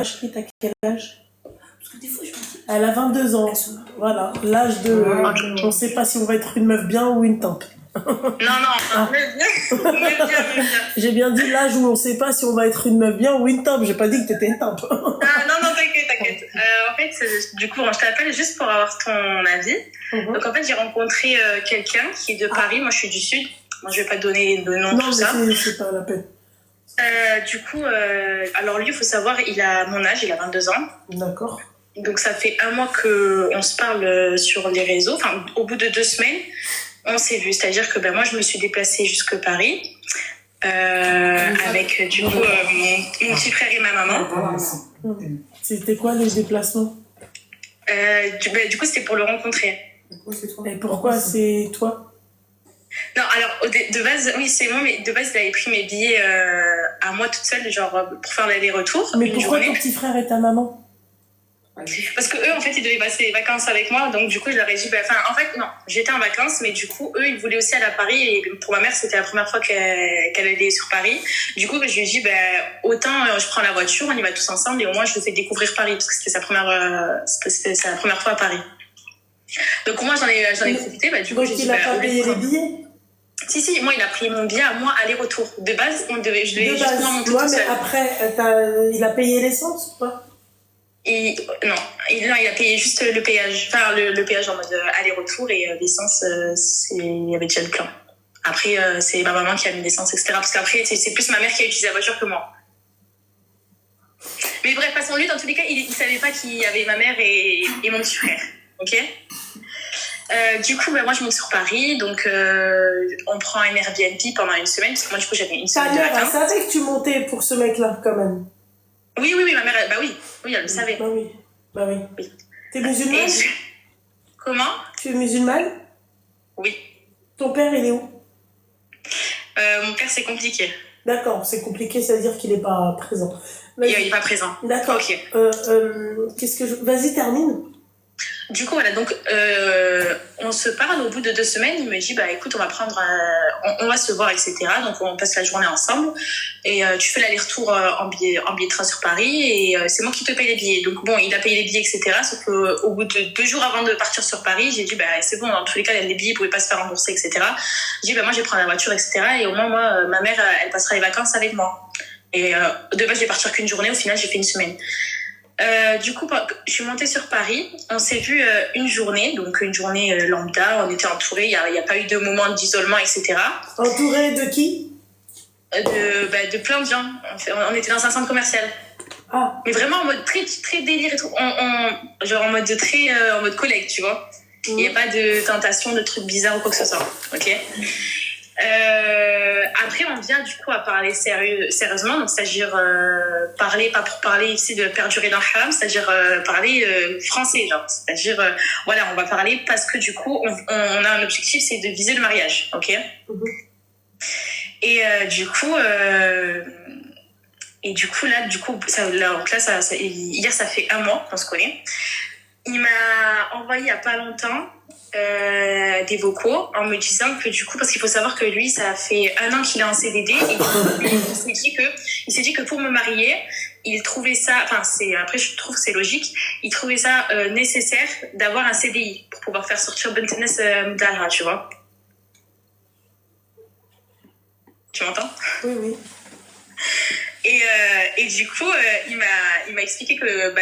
chérie, t'as quel âge? Parce que des fois, je me dis... Elle a 22 ans. Voilà, l'âge de... on sait pas si on va être une meuf bien ou une tempe. Non, meuf bien. J'ai bien dit l'âge où on sait pas si on va être une meuf bien ou une tempe. J'ai pas dit que t'étais une tempe. Non, t'inquiète. En fait, du coup, je t'appelle juste pour avoir ton avis. Donc, en fait, j'ai rencontré quelqu'un qui est de Paris. Moi, je suis du Sud. Moi, je vais pas donner de nom, tout ça. Non, c'est pas la peine. Du coup, alors lui, il faut savoir, il a mon âge, il a 22 ans. D'accord. Donc, ça fait un mois qu'on se parle sur les réseaux. Enfin, au bout de 2 semaines, on s'est vu. C'est-à-dire que moi, je me suis déplacée jusque Paris avec, du coup, mon petit frère et ma maman. C'était quoi les déplacements? Du coup, c'était pour le rencontrer. Et pourquoi c'est toi? Non, alors, de base, oui, c'est moi, mais de base, il avait pris mes billets à moi toute seule, genre, pour faire l'aller-retour. Mais pourquoi ton petit frère et ta maman? Parce que eux, en fait, ils devaient passer les vacances avec moi, donc du coup, je leur ai dit, en fait, non, j'étais en vacances, mais du coup, eux, ils voulaient aussi aller à Paris, et pour ma mère, c'était la première fois qu'elle allait sur Paris. Du coup, je lui ai dit, autant je prends la voiture, on y va tous ensemble, et au moins, je lui fais découvrir Paris, parce que c'était sa première fois à Paris. Donc, moi, j'en ai profité, du coup, donc, il a pas payé les billets? Si, moi, il a pris mon billet à moi, aller-retour. De base, je devais juste monter tout seul. Mais après, il a payé l'essence ou pas? Non, il a payé juste le péage. Enfin, le péage en mode aller-retour, et l'essence, il y avait déjà le plein. Après, c'est ma maman qui a mis l'essence, etc. Parce qu'après, c'est plus ma mère qui a utilisé la voiture que moi. Mais bref, passons lui, dans tous les cas, il savait pas qu'il y avait ma mère et mon petit frère. Ok? Du coup, moi, je monte sur Paris, donc on prend un Airbnb pendant une semaine, parce que moi, du coup, j'avais une semaine de vacances. Ta mère, elle savait que tu montais pour ce mec-là, quand même. Oui, ma mère, oui, elle le savait. Bah oui. T'es musulmane? Comment? Tu es musulmane? Oui. Ton père, il est où? Mon père, c'est compliqué. D'accord, c'est compliqué, ça veut dire qu'il est pas présent. Il est pas présent. D'accord. Ok. Vas-y, termine. Du coup, voilà, donc on se parle au bout de 2 semaines. Il me dit, écoute, on va se voir, etc. Donc on passe la journée ensemble et tu fais l'aller-retour en billet de train sur Paris et c'est moi qui te paye les billets. Donc bon, il a payé les billets, etc. Sauf qu'au bout de 2 jours avant de partir sur Paris, j'ai dit, c'est bon, dans tous les cas, les billets ne pouvaient pas se faire rembourser, etc. J'ai dit, moi, je vais prendre la voiture, etc. Et au moins, moi, ma mère, elle passera les vacances avec moi. Et de base, je vais partir qu'une journée. Au final, j'ai fait une semaine. Du coup, je suis montée sur Paris. On s'est vu une journée, donc une journée lambda. On était entourés. Il y a pas eu de moment d'isolement, etc. Entourés de qui? De plein de gens. On était dans un centre commercial. Ah. Mais vraiment en mode très très délire et tout. Genre en mode en mode collègue, tu vois. Il n'y a pas de tentation de trucs bizarres ou quoi que ce soit. Ok. Après on vient du coup à parler sérieusement, donc c'est-à-dire parler pas pour parler ici de perdurer dans le haram, c'est-à-dire parler français, genre c'est-à-dire on va parler parce que du coup on a un objectif, c'est de viser le mariage, ok. Et du coup hier ça fait un mois qu'on se connaît. Il m'a envoyé il y a pas longtemps des vocaux en me disant que du coup, parce qu'il faut savoir que lui, ça fait 1 an qu'il est en CDD et il s'est dit que pour me marier, il trouvait ça, après je trouve que c'est logique, il trouvait ça nécessaire d'avoir un CDI pour pouvoir faire sortir Bentenes Mdalha, tu vois. Tu m'entends? Oui. Et du coup, il m'a expliqué que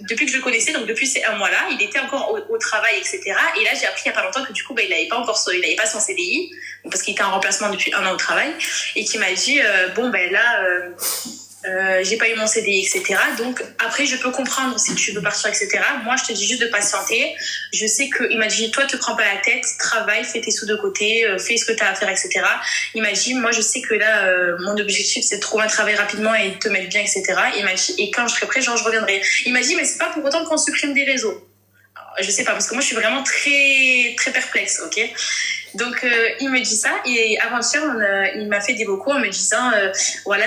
depuis que je le connaissais, donc depuis ces 1 mois-là, il était encore au travail, etc. Et là, j'ai appris il n'y a pas longtemps que du coup, il n'avait pas son CDI, parce qu'il était en remplacement depuis 1 an au travail, et qu'il m'a dit, j'ai pas eu mon CDI, etc. Donc après, je peux comprendre si tu veux partir, etc. Moi, je te dis juste de patienter. Je sais que il m'a dit, toi, te prends pas la tête, travaille, fais tes sous de côté, fais ce que tu as à faire, etc. Il m'a dit, moi, je sais que là, mon objectif, c'est de trouver un travail rapidement et de te mettre bien, etc. Il m'a dit, et quand je serai prêt, je reviendrai. Il m'a dit, mais c'est pas pour autant qu'on supprime des réseaux. Alors, je sais pas, parce que moi, je suis vraiment très, très perplexe, ok? Donc il me dit ça et avant-hier il m'a fait des vocaux en me disant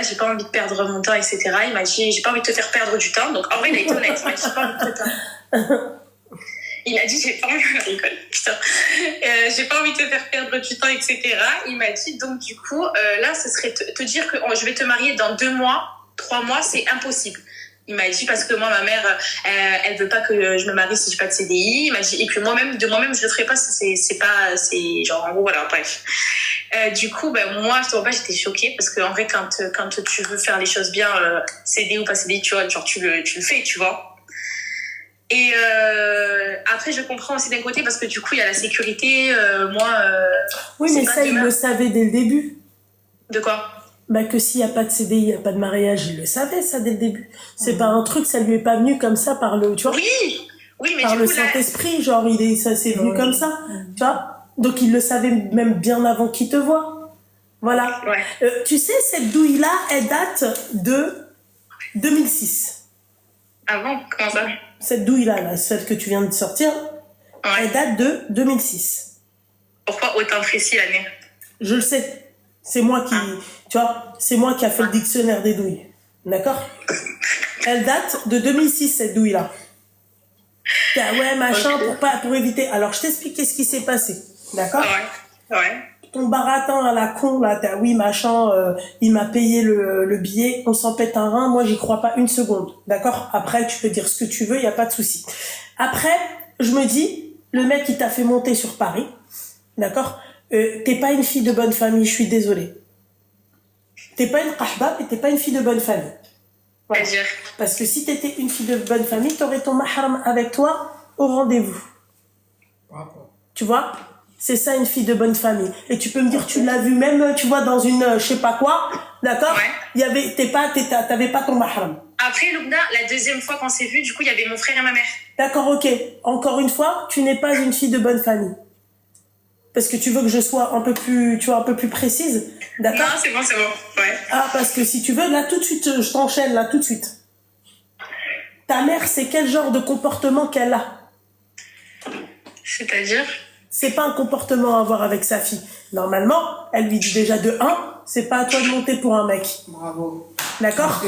j'ai pas envie de perdre mon temps, etc. Il m'a dit j'ai pas envie de te faire perdre du temps. Donc en vrai il a été honnête, il m'a dit j'ai pas envie de te faire. Il a dit j'ai pas envie j'ai pas envie de te faire perdre du temps, etc. Il m'a dit donc du coup là ce serait te dire que je vais te marier dans 2 mois, 3 mois, c'est impossible. Il m'a dit parce que moi, ma mère, elle veut pas que je me marie si j'ai pas de CDI. Il m'a dit, et puis moi-même, de moi-même, je le ferai pas. C'est genre, en gros, voilà, bref. Du coup, ben, moi, je te vois pas, j'étais choquée parce que, en vrai, quand tu veux faire les choses bien, CDI ou pas CDI, tu vois, genre, tu le fais, tu vois. Et après, je comprends aussi d'un côté parce que du coup, il y a la sécurité. Oui, mais ça, il le savait dès le début. De quoi? Bah que s'il n'y a pas de CDI, il n'y a pas de mariage, il le savait ça dès le début. C'est pas un truc, ça lui est pas venu comme ça par le, tu vois. Oui, mais par du le coup, Saint-Esprit, genre ça s'est venu comme ça, tu vois. Donc il le savait même bien avant qu'il te voit. Voilà. Ouais. Tu sais, cette douille-là, elle date de 2006. Ah bon? Comment ça? Cette douille-là, celle que tu viens de sortir, elle date de 2006. Pourquoi autant précis l'année? Je le sais. C'est moi qui, tu vois, c'est moi qui a fait le dictionnaire des douilles. D'accord? Elle date de 2006, cette douille-là. Ouais, machin, pour éviter. Alors, je t'explique ce qui s'est passé. D'accord? Ouais. Ton baratin à la con, là, oui, machin, il m'a payé le billet, on s'en pète un rein, moi, j'y crois pas une seconde. D'accord? Après, tu peux dire ce que tu veux, y a pas de souci. Après, je me dis, le mec, il t'a fait monter sur Paris. D'accord? T'es pas une fille de bonne famille, je suis désolée. T'es pas une qahba, mais t'es pas une fille de bonne famille. Voilà. Parce que si t'étais une fille de bonne famille, t'aurais ton mahram avec toi au rendez-vous. Tu vois? C'est ça une fille de bonne famille. Et tu peux me dire, tu l'as vu même, tu vois, dans une, je sais pas quoi, d'accord? Il y avait, t'avais pas ton mahram. Après, Loubna, la deuxième fois qu'on s'est vu, du coup, il y avait mon frère et ma mère. D'accord, ok. Encore une fois, tu n'es pas une fille de bonne famille. Parce que tu veux que je sois un peu plus, tu vois, un peu plus précise. D'accord? Non, c'est bon. Ouais. Ah, parce que si tu veux, là, tout de suite, je t'enchaîne, là, tout de suite. Ta mère, c'est quel genre de comportement qu'elle a? C'est-à-dire? C'est pas un comportement à avoir avec sa fille. Normalement, elle lui dit déjà de 1, c'est pas à toi de monter pour un mec. Bravo. D'accord?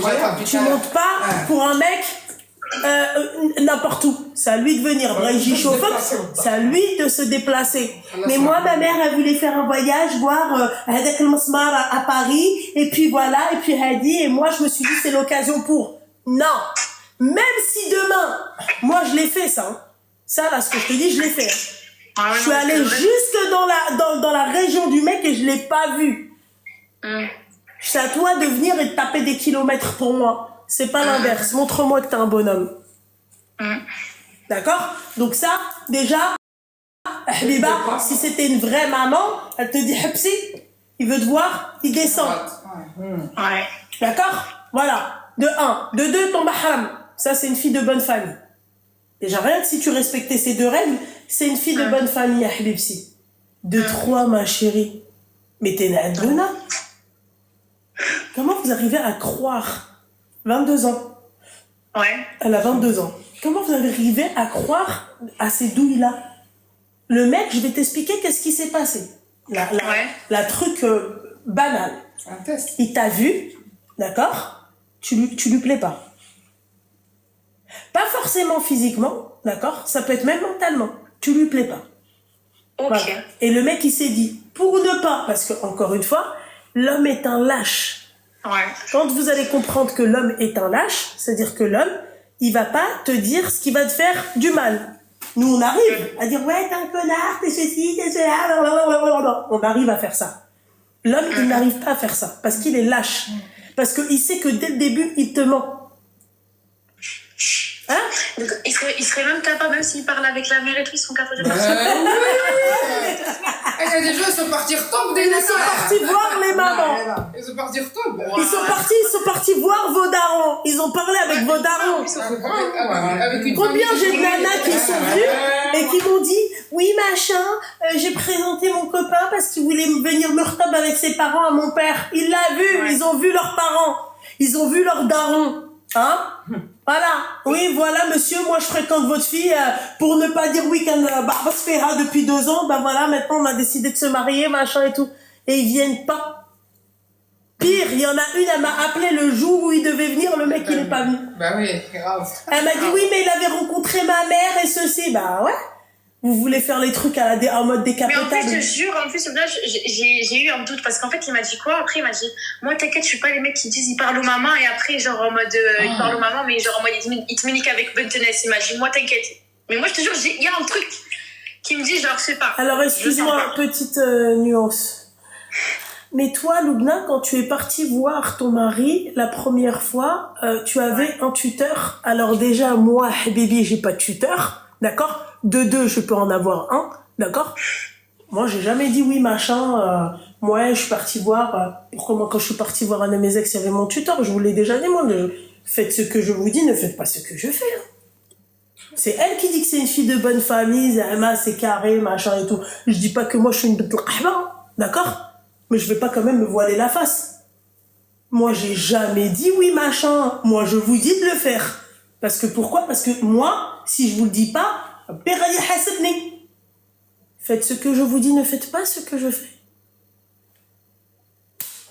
Tu montes pas pour un mec n'importe où. C'est à lui de venir. C'est à lui de se déplacer. Mais moi, ma mère, elle voulait faire un voyage, voir Hadak el-Masmar à Paris, et puis voilà, et puis Hadi, et moi, je me suis dit, c'est l'occasion pour. Non! Même si demain, moi, je l'ai fait, ça. Hein. Ça, là, ce que je te dis, je l'ai fait. Hein. Je suis allée jusque dans la région du mec et je l'ai pas vu. C'est à toi de venir et de taper des kilomètres pour moi. C'est pas l'inverse. Montre-moi que t'es un bonhomme. D'accord? Donc ça, déjà, Habiba, si c'était une vraie maman, elle te dit, Hepsi, il veut te voir, il descend. Ouais. D'accord? Voilà. De 1. De 2, ton mahram. Ça, c'est une fille de bonne famille. Déjà, rien que si tu respectais ces 2 règles, c'est une fille de bonne famille, Habibsi. De 3, ma chérie. Mais t'es Naduna. Comment vous arrivez à croire? 22 ans. Ouais. Elle a 22 ans. Comment vous arrivez à croire à ces douilles-là? Le mec, je vais t'expliquer qu'est-ce qui s'est passé. La truc banal. Un test. Il t'a vu, d'accord? Tu lui plais pas. Pas forcément physiquement, d'accord? Ça peut être même mentalement. Tu lui plais pas. Ok. Voilà. Et le mec, il s'est dit, pour ne pas, parce que, encore une fois, l'homme est un lâche. Ouais. Quand vous allez comprendre que l'homme est un lâche, c'est-à-dire que l'homme, il va pas te dire ce qui va te faire du mal. Nous, on arrive à dire, ouais, t'es un connard, t'es ceci, t'es cela, blablabla. On arrive à faire ça. L'homme, il n'arrive pas à faire ça, parce qu'il est lâche. Parce qu'il sait que dès le début, il te ment. Hein? Donc, il serait même capable, même s'il parle avec la mère et tout, ils sont capables de faire Il y a des gens, ils sont partis retomber. Ils sont partis voir les mamans. Ils sont partis retomber. Ils sont partis voir vos darons. Ils ont parlé avec vos darons. Combien j'ai de nanas qui sont venues et qui m'ont dit, oui, machin, j'ai présenté mon copain parce qu'il voulait venir me retob avec ses parents à mon père. Il l'a vu, ils ont vu leurs parents. Ils ont vu leurs darons. Hein? Voilà. Oui, voilà, monsieur, moi je fréquente votre fille pour ne pas dire oui qu'elle se fera depuis 2 ans. Ben voilà, maintenant on a décidé de se marier, machin et tout. Et ils viennent pas. Pire, il y en a une, elle m'a appelé le jour où il devait venir, le mec il est pas venu. Bah oui, grave. Elle m'a dit oui, mais il avait rencontré ma mère et ceci. Bah ouais. Vous voulez faire les trucs en mode Mais en décapotable. plus, je te jure, en plus, là, j'ai eu un doute parce qu'en fait, il m'a dit quoi? Après, il m'a dit, moi, t'inquiète, je suis pas les mecs qui disent, ils parlent aux mamans et après, genre, en mode, ils parlent aux mamans, mais genre, en mode, ils te miniquent avec Bentenès. Il m'a dit, moi, t'inquiète. Mais moi, je te jure, il y a un truc qui me dit, genre, je sais pas. Alors, excuse-moi, petite nuance. Mais toi, Loubna, quand tu es partie voir ton mari la première fois, tu avais un tuteur. Alors déjà, moi, Habibi, j'ai pas de tuteur, d'accord? De deux, je peux en avoir un, d'accord? Moi, j'ai jamais dit oui, machin. Moi, je suis partie voir. Pourquoi moi, quand je suis partie voir un de mes ex, il y avait mon tuteur. Je vous l'ai déjà dit, moi. Faites ce que je vous dis, ne faites pas ce que je fais. Hein. C'est elle qui dit que c'est une fille de bonne famille, Zahma, c'est carré, machin et tout. Je dis pas que moi, je suis une bête hein, d'accord? Mais je vais pas quand même me voiler la face. Moi, j'ai jamais dit oui, machin. Moi, je vous dis de le faire. Parce que pourquoi? Parce que moi, si je vous le dis pas, faites ce que je vous dis, ne faites pas ce que je fais.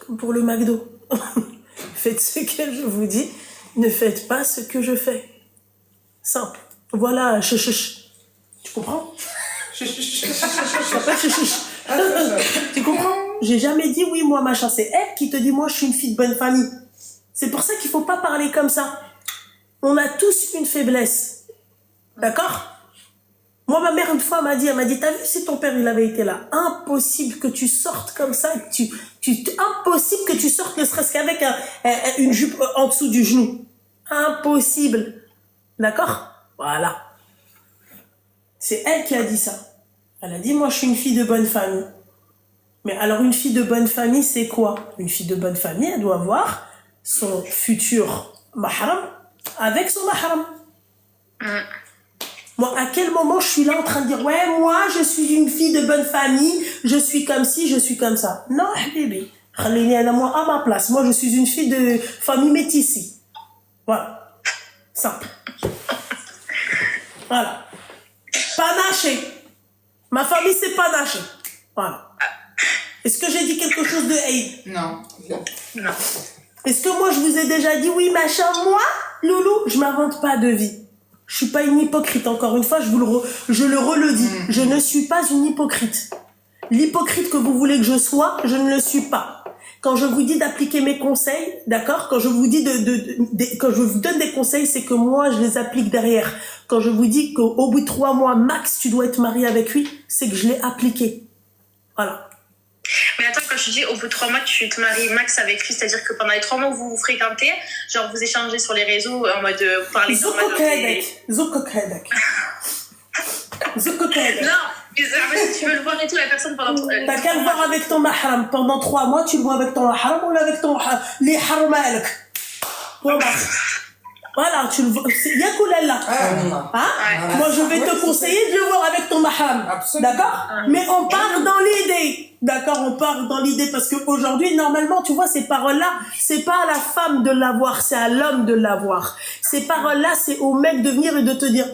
Comme pour le McDo. Faites ce que je vous dis, ne faites pas ce que je fais. Simple. Voilà, Tu comprends? Tu comprends? J'ai jamais dit oui, moi, machin. C'est elle qui te dit, moi, je suis une fille de bonne famille. C'est pour ça qu'il faut pas parler comme ça. On a tous une faiblesse. D'accord? Moi, ma mère, une fois, elle m'a dit, t'as vu si ton père, il avait été là? Impossible que tu sortes comme ça, impossible que tu sortes ne serait-ce qu'avec une jupe en dessous du genou. Impossible. D'accord? Voilà. C'est elle qui a dit ça. Elle a dit, moi, je suis une fille de bonne famille. Mais alors, une fille de bonne famille, c'est quoi? Une fille de bonne famille, elle doit avoir son futur mahram avec son mahram. Moi, à quel moment je suis là en train de dire, ouais, moi, je suis une fille de bonne famille, je suis comme ci, je suis comme ça. Non, bébé. Moi, à ma place. Moi, je suis une fille de famille métissée. Voilà. Simple. Voilà. Panaché. Ma famille, c'est panaché. Voilà. Est-ce que j'ai dit quelque chose de haï? Non. Non. Est-ce que moi, je vous ai déjà dit, oui, machin, moi, Loulou, je m'invente pas de vie. Je suis pas une hypocrite, encore une fois, je le redis. Je ne suis pas une hypocrite. L'hypocrite que vous voulez que je sois, je ne le suis pas. Quand je vous dis d'appliquer mes conseils, d'accord? Quand je vous dis quand je vous donne des conseils, c'est que moi, je les applique derrière. Quand je vous dis qu'au bout de 3 mois, max, tu dois être marié avec lui, c'est que je l'ai appliqué. Voilà. Mais attends, quand je dis au bout de 3 mois, tu te maries max avec lui, c'est-à-dire que pendant les 3 mois où vous vous fréquentez, genre vous échangez sur les réseaux en mode vous parlez normalement. Non, mais si tu veux le voir et tout, la personne pendant. T'as qu'à le voir avec ton mahram. Pendant 3 mois, tu le vois avec ton mahram ou avec ton les harmalek. Voilà, tu le vois. Il y a Koulella. Hein? Moi, je vais te conseiller de le voir avec ton mahram. D'accord? Mais on part dans l'idée. D'accord? On part dans l'idée parce qu'aujourd'hui, normalement, tu vois, ces paroles-là, c'est pas à la femme de l'avoir, c'est à l'homme de l'avoir. Ces paroles-là, c'est au mec de venir et de te dire,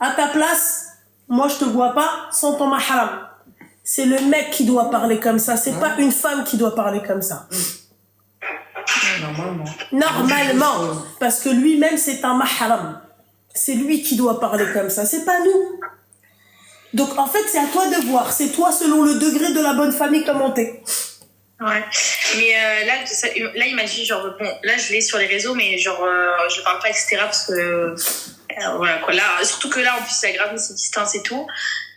à ta place, moi, je te vois pas sans ton mahram. C'est le mec qui doit parler comme ça. C'est pas une femme qui doit parler comme ça. Normalement. Parce que lui-même, c'est un mahram. C'est lui qui doit parler comme ça. C'est pas nous. Donc, en fait, c'est à toi de voir. C'est toi, selon le degré de la bonne famille, comment t'es. Ouais. Mais là, il m'a dit, genre, bon, là, je l'ai sur les réseaux, mais genre, je parle pas, etc. Parce que, voilà, quoi. Là, surtout que là, en plus, c'est grave, c'est distance et tout.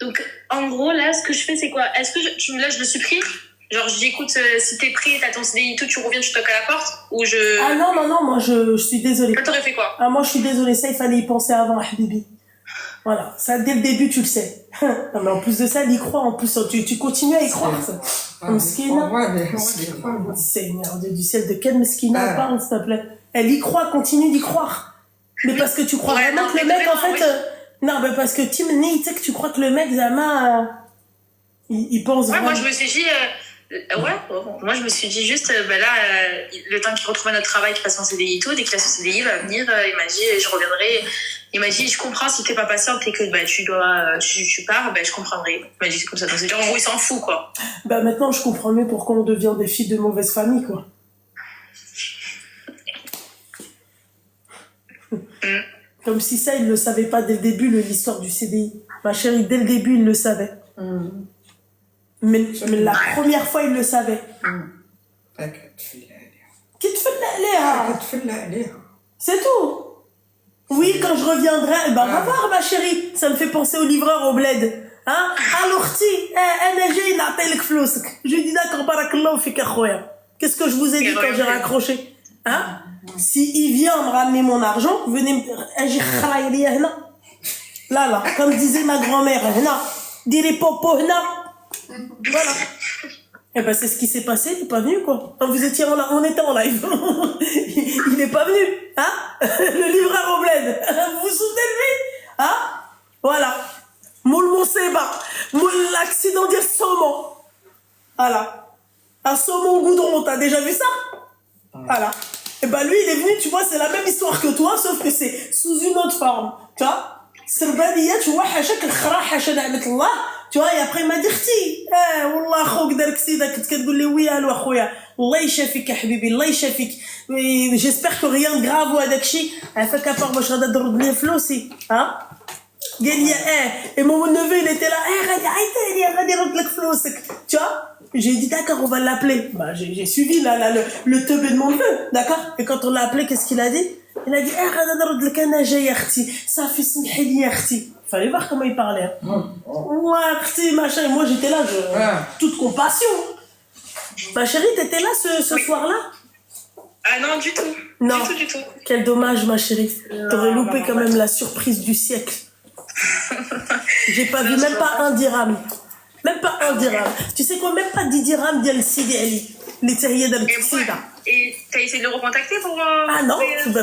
Donc, en gros, là, ce que je fais, c'est quoi? Est-ce que là, je le supprime? Genre, je dis, écoute, si t'es prêt, t'as ton CDI et tout, tu reviens, tu toques à la porte? Ou je... Ah non, moi, je suis désolée. Toi, t'aurais fait quoi? Ah, moi, je suis désolée. Ça, il fallait y penser avant, Habibi. Voilà. Ça, dès le début, tu le sais. Non, mais en plus de ça, elle y croit. En plus, tu continues à y croire, ça. Meskina. Seigneur Dieu du ciel, de quelle meskina on parle, s'il te plaît? Elle y croit, continue d'y croire. Mais parce que tu crois vraiment que le mec, en fait... Non, mais parce que Timni, tu sais que tu crois que le mec, Zama, il pense vraiment... moi, je me suis dit... moi je me suis dit juste là le temps qu'il retrouve notre travail, qu'il passe son CDI et tout, dès qu'il a son CDI, il va venir, il m'a dit je reviendrai, il m'a dit je comprends si t'es pas patiente et que tu pars, je comprendrai. Il m'a dit c'est comme ça, donc c'est genre en gros il s'en fout quoi. Maintenant je comprends mieux pourquoi on devient des filles de mauvaise famille quoi. Comme si ça, il le savait pas dès le début, l'histoire du CDI. Ma chérie, dès le début, il le savait. Mais la première fois, il le savait. Qui te fait l'air? C'est tout. Oui, quand je reviendrai, va voir, ma chérie. Ça me fait penser au livreur au bled. Hein? Alors, je lui dis d'accord, barakallahu fik akhoya. Qu'est-ce que je vous ai dit quand j'ai raccroché? Hein? Si il vient me ramener mon argent, venez me là, comme disait ma grand-mère, direz popo, voilà. Et ben c'est ce qui s'est passé, il n'est pas venu quoi. Quand vous étiez on était en live. Il n'est pas venu, hein? Le livreur au bled. Vous vous souvenez de lui? Hein? Voilà. Moul Monseba. Moul l'accident du saumon. Voilà. Un saumon goudron, t'as déjà vu ça? Voilà. Et ben lui il est venu, tu vois, c'est la même histoire que toi, sauf que c'est sous une autre forme. Tu vois? Serbaniyat, tu vois, hachak al-khra, hachak Allah. Tu vois, et après il m'a dit اختي والله اخوك دارك سيده كنت كتقول لي وي الو اخويا الله يشافيك يا حبيبي الله يشافيك جيسبر كو ريان غراف وهذاك الشيء عافاك ابار باش غادا ترد لي فلوسي ها قال لي et mon neveu il était là غادي عيطي غادي يرد لك فلوسك tu vois. J'ai dit d'accord, on va l'appeler. Bah j'ai suivi le teubé de mon neveu, d'accord. Et quand on l'a appelé, qu'est-ce qu'il a dit? Il a dit غادي نرد لك انا جاي يا اختي صافي سمحي لي يا اختي. Fallait voir comment il parlait. Ouais, machin. Moi, j'étais là, toute compassion. Ma chérie, t'étais là ce soir-là? Ah non, du tout. Non. Du tout. Quel dommage, ma chérie. T'aurais loupé quand même la surprise du siècle. J'ai pas vu même pas un dirham. Même pas un dirham. Tu sais quoi, même pas 10 dirhams d'El Sidi Ali. Les terriers d'El Sidi. Et t'as essayé de le recontacter pour... Ah non,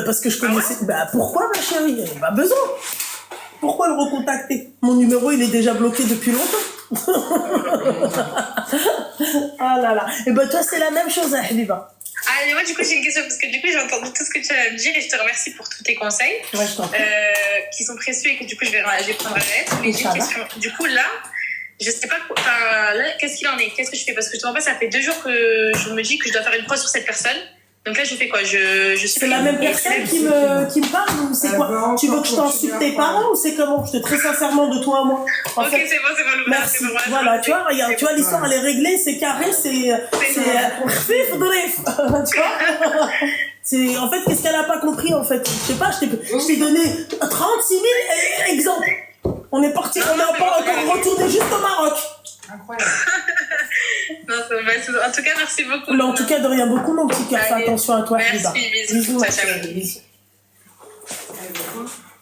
parce que je connaissais... Pourquoi, ma chérie? Il n'y a pas besoin. Pourquoi le recontacter? Mon numéro, il est déjà bloqué depuis longtemps. Ah là là. Et toi, c'est la même chose, hein, Habiba. Ah, mais moi, du coup, j'ai une question, parce que du coup, j'ai entendu tout ce que tu as à me dire et je te remercie pour tous tes conseils. Ouais, je t'en prie. Qui sont précieux et que du coup, je vais prendre à la lettre. Mais j'ai une question. Du coup, là, je sais pas quoi. Enfin, là, qu'est-ce qu'il en est? Qu'est-ce que je fais? Parce que je te ça fait 2 jours que je me dis que je dois faire une croix sur cette personne. Donc là, je fais quoi? C'est la même personne qui me parle ou c'est quoi? Tu veux que je t'insulte tes parents ou c'est comment? Je te très sincèrement de toi à moi. En fait, c'est bon. Merci. Voilà, tu vois, regarde, tu vois, l'histoire elle est réglée, c'est carré, c'est khfif drif. Tu vois? En fait, qu'est-ce qu'elle a pas compris en fait? Je sais pas, je t'ai donné 36 000 exemples. On est parti, on est encore retourné juste au Maroc. Incroyable. Non, en tout cas, merci beaucoup. Mais en tout cas, de rien beaucoup, mon petit cœur. Fais attention à toi, Merci, bisous. ma chérie. Bisous.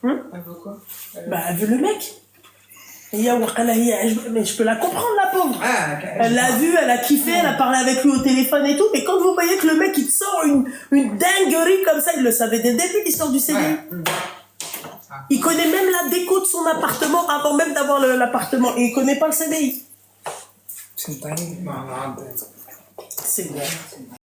Elle veut quoi? Elle veut le mec. Mais je peux la comprendre, la pauvre. Elle l'a vu, elle a kiffé, elle a parlé avec lui au téléphone et tout. Mais quand vous voyez que le mec, il te sort une dinguerie comme ça, il le savait dès le début, l'histoire du CDI. Il connaît même la déco de son appartement avant même d'avoir l'appartement. Et il connaît pas le CDI. C'est dingue. C'est bon.